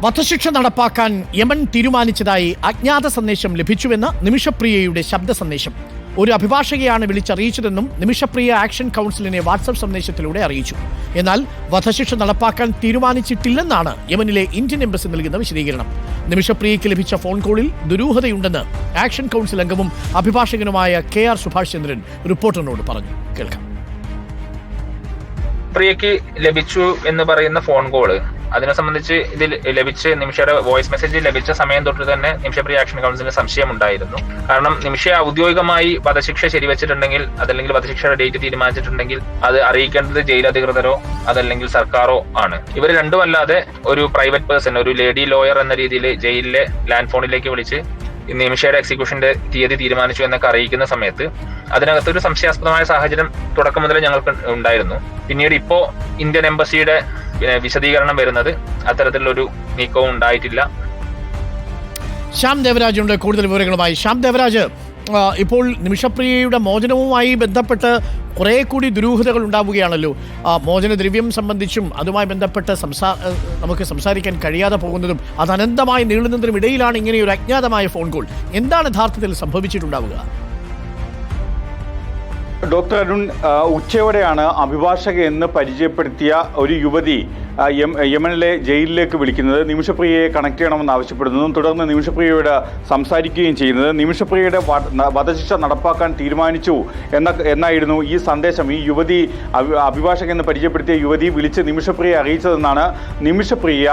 വധശിക്ഷ നടപ്പാക്കാൻ യമൻ തീരുമാനിച്ചതായി അജ്ഞാത സന്ദേശം ലഭിച്ചുവെന്ന് നിമിഷപ്രിയയുടെ ശബ്ദ സന്ദേശം. ഒരു അഭിഭാഷകയാണ് വിളിച്ചറിയിച്ചതെന്നും നിമിഷപ്രിയ ആക്ഷൻ കൗൺസിലിനെ വാട്സപ്പ് സന്ദേശത്തിലൂടെ അറിയിച്ചു. എന്നാൽ വധശിക്ഷ നടപ്പാക്കാൻ തീരുമാനിച്ചിട്ടില്ലെന്നാണ് യമനിലെ ഇന്ത്യൻ എംബസി നൽകുന്ന വിശദീകരണം. നിമിഷപ്രിയയ്ക്ക് ലഭിച്ച ഫോൺ കോളിൽ ദുരൂഹതയുണ്ടെന്ന് ആക്ഷൻ കൗൺസിൽ അംഗവും അഭിഭാഷകനുമായ KR സുഭാഷ് ചന്ദ്രൻ റിപ്പോർട്ടറിനോട് പറഞ്ഞു. കേൾക്കാം. പ്രിയയ്ക്ക് ലഭിച്ചു എന്ന് പറയുന്ന ഫോൺ കോള്, അതിനെ സംബന്ധിച്ച് ഇതിൽ ലഭിച്ച് നിമിഷയുടെ വോയിസ് മെസ്സേജ് ലഭിച്ച സമയം തൊട്ട് തന്നെ നിമിഷപ്രിയ ആക്ഷൻ കൗൺസിലിന് സംശയമുണ്ടായിരുന്നു. കാരണം നിമിഷയെ ഔദ്യോഗികമായി വധശിക്ഷ ശരിവെച്ചിട്ടുണ്ടെങ്കിൽ, അതല്ലെങ്കിൽ വധശിക്ഷയുടെ ഡേറ്റ് തീരുമാനിച്ചിട്ടുണ്ടെങ്കിൽ അത് അറിയിക്കേണ്ടത് ജയിൽ അധികൃതരോ അതല്ലെങ്കിൽ സർക്കാരോ ആണ്. ഇവർ രണ്ടുമല്ലാതെ ഒരു പ്രൈവറ്റ് പേഴ്സൺ, ഒരു ലേഡി ലോയർ എന്ന രീതിയിൽ ജയിലിലെ ലാൻഡ് ഫോണിലേക്ക് വിളിച്ച് നിമിഷയുടെ എക്സിക്യൂഷന്റെ തീയതി തീരുമാനിച്ചു എന്നൊക്കെ അറിയിക്കുന്ന സമയത്ത് അതിനകത്തൊരു സംശയാസ്പദമായ സാഹചര്യം തുടക്കം മുതലേ ഞങ്ങൾക്ക് ഉണ്ടായിരുന്നു. പിന്നീട് ഇപ്പോ ഇന്ത്യൻ എംബസിയുടെ വിശദീകരണം വരുന്നത് അത്തരത്തിലൊരു നീക്കവും ഉണ്ടായിട്ടില്ല. ശ്യാം ദേവരാജ് ഉണ്ട് കൂടുതൽ വിവരങ്ങളുമായി. ശ്യാം ദേവരാജ്, ഇപ്പോൾ നിമിഷപ്രിയയുടെ മോചനവുമായി ബന്ധപ്പെട്ട് കുറേ കൂടി ദുരൂഹതകൾ ഉണ്ടാവുകയാണല്ലോ. മോചനദ്രവ്യം സംബന്ധിച്ചും അതുമായി ബന്ധപ്പെട്ട് നമുക്ക് സംസാരിക്കാൻ കഴിയാതെ പോകുന്നതും അത് അനന്തമായി നീളുന്നതിനും ഇടയിലാണ് ഇങ്ങനെയൊരു അജ്ഞാതമായ ഫോൺ കോൾ. എന്താണ് യഥാർത്ഥത്തിൽ സംഭവിച്ചിട്ടുണ്ടാവുക? ഡോക്ടർ അരുൺ, ഉച്ചയോടെയാണ് അഭിഭാഷക എന്ന് പരിചയപ്പെടുത്തിയ ഒരു യുവതി യമനിലെ ജയിലിലേക്ക് വിളിക്കുന്നത്. നിമിഷപ്രിയയെ കണക്ട് ചെയ്യണമെന്ന് ആവശ്യപ്പെടുന്നതും തുടർന്ന് നിമിഷപ്രിയയോട് സംസാരിക്കുകയും ചെയ്യുന്നത്. നിമിഷപ്രിയയുടെ വധശിക്ഷ നടപ്പാക്കാൻ തീരുമാനിച്ചു എന്നായിരുന്നു ഈ സന്ദേശം ഈ യുവതി, അഭിഭാഷക എന്ന് പരിചയപ്പെടുത്തിയ യുവതി വിളിച്ച് നിമിഷപ്രിയയെ അറിയിച്ചതെന്നാണ് നിമിഷപ്രിയ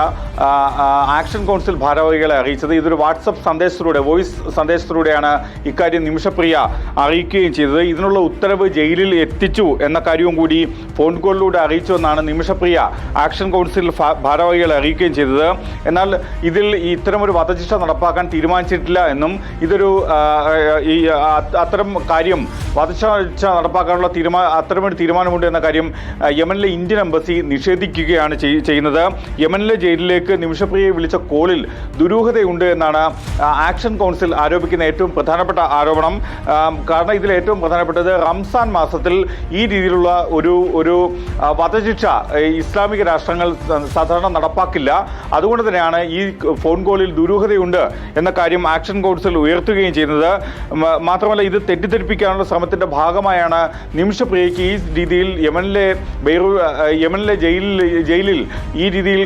ആക്ഷൻ കൗൺസിൽ ഭാരവാഹികളെ അറിയിച്ചത്. ഇതൊരു വാട്സപ്പ് സന്ദേശത്തിലൂടെ, വോയിസ് സന്ദേശത്തിലൂടെയാണ് ഇക്കാര്യം നിമിഷപ്രിയ അറിയിക്കുകയും ചെയ്തത്. ഇതിനുള്ള ഉത്തരവ് ജയിലിൽ എത്തിച്ചു എന്ന കാര്യവും കൂടി ഫോൺ കോളിലൂടെ അറിയിച്ചുവെന്നാണ് നിമിഷപ്രിയ ആക്ഷൻ കൗൺസിൽ ഭാരവാഹികളെ അറിയിക്കുകയും ചെയ്തത്. എന്നാൽ ഇതിൽ ഇത്തരമൊരു വധശിക്ഷ നടപ്പാക്കാൻ തീരുമാനിച്ചിട്ടില്ല എന്നും ഇതൊരു അത്തരം കാര്യം വധശിക്ഷ നടപ്പാക്കാനുള്ള അത്തരമൊരു തീരുമാനമുണ്ട് എന്ന കാര്യം യമനിലെ ഇന്ത്യൻ എംബസി നിഷേധിക്കുകയാണ് ചെയ്യുന്നത്. യമനിലെ ജയിലിലേക്ക് നിമിഷപ്രിയയെ വിളിച്ച കോളിൽ ദുരൂഹതയുണ്ട് എന്നാണ് ആക്ഷൻ കൗൺസിൽ ആരോപിക്കുന്ന ഏറ്റവും പ്രധാനപ്പെട്ട ആരോപണം. കാരണം ഇതിൽ ഏറ്റവും പ്രധാനപ്പെട്ടത് റംസാൻ മാസത്തിൽ ഈ രീതിയിലുള്ള ഒരു വധശിക്ഷ ഇസ്ലാമിക രാഷ്ട്രങ്ങൾ സാധാരണ നടപ്പാക്കില്ല. അതുകൊണ്ട് തന്നെയാണ് ഈ ഫോൺ കോളിൽ ദുരൂഹതയുണ്ട് എന്ന കാര്യം ആക്ഷൻ കൗൺസിൽ ഉയർത്തുകയും ചെയ്യുന്നത്. മാത്രമല്ല, ഇത് തെറ്റിദ്ധരിപ്പിക്കാനുള്ള ശ്രമത്തിന്റെ ഭാഗമായാണ് നിമിഷപ്രിയയ്ക്ക് ഈ രീതിയിൽ യമനിലെ ജയിലിൽ ഈ രീതിയിൽ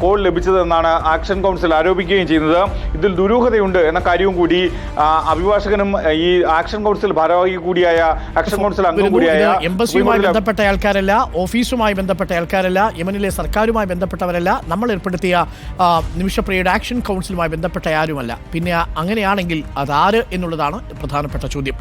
കോൾ ലഭിച്ചതെന്നാണ് ആക്ഷൻ കൗൺസിൽ ആരോപിക്കുകയും ചെയ്യുന്നത്. ഇതിൽ ദുരൂഹതയുണ്ട് എന്ന കാര്യവും കൂടി അഭിഭാഷകനും ഈ ആക്ഷൻ കൗൺസിൽ ഭാരവാഹി കൂടിയായ ആക്ഷൻ കൗൺസിൽ അംഗം കൂടിയായ എംബസിയുമായി ബന്ധപ്പെട്ട ആൾക്കാരല്ല, ഓഫീസുമായി ബന്ധപ്പെട്ട ആൾക്കാരല്ല, യമനിലെ സർക്കാരുമായി ബന്ധപ്പെട്ടവരല്ല, നമ്മൾ ഏർപ്പെടുത്തിയ നിമിഷപ്രിയയുടെ ആക്ഷൻ കൗൺസിലുമായി ബന്ധപ്പെട്ട ആരുമല്ല. പിന്നെ അങ്ങനെയാണെങ്കിൽ അതാര് എന്നുള്ളതാണ് പ്രധാനപ്പെട്ട ചോദ്യം.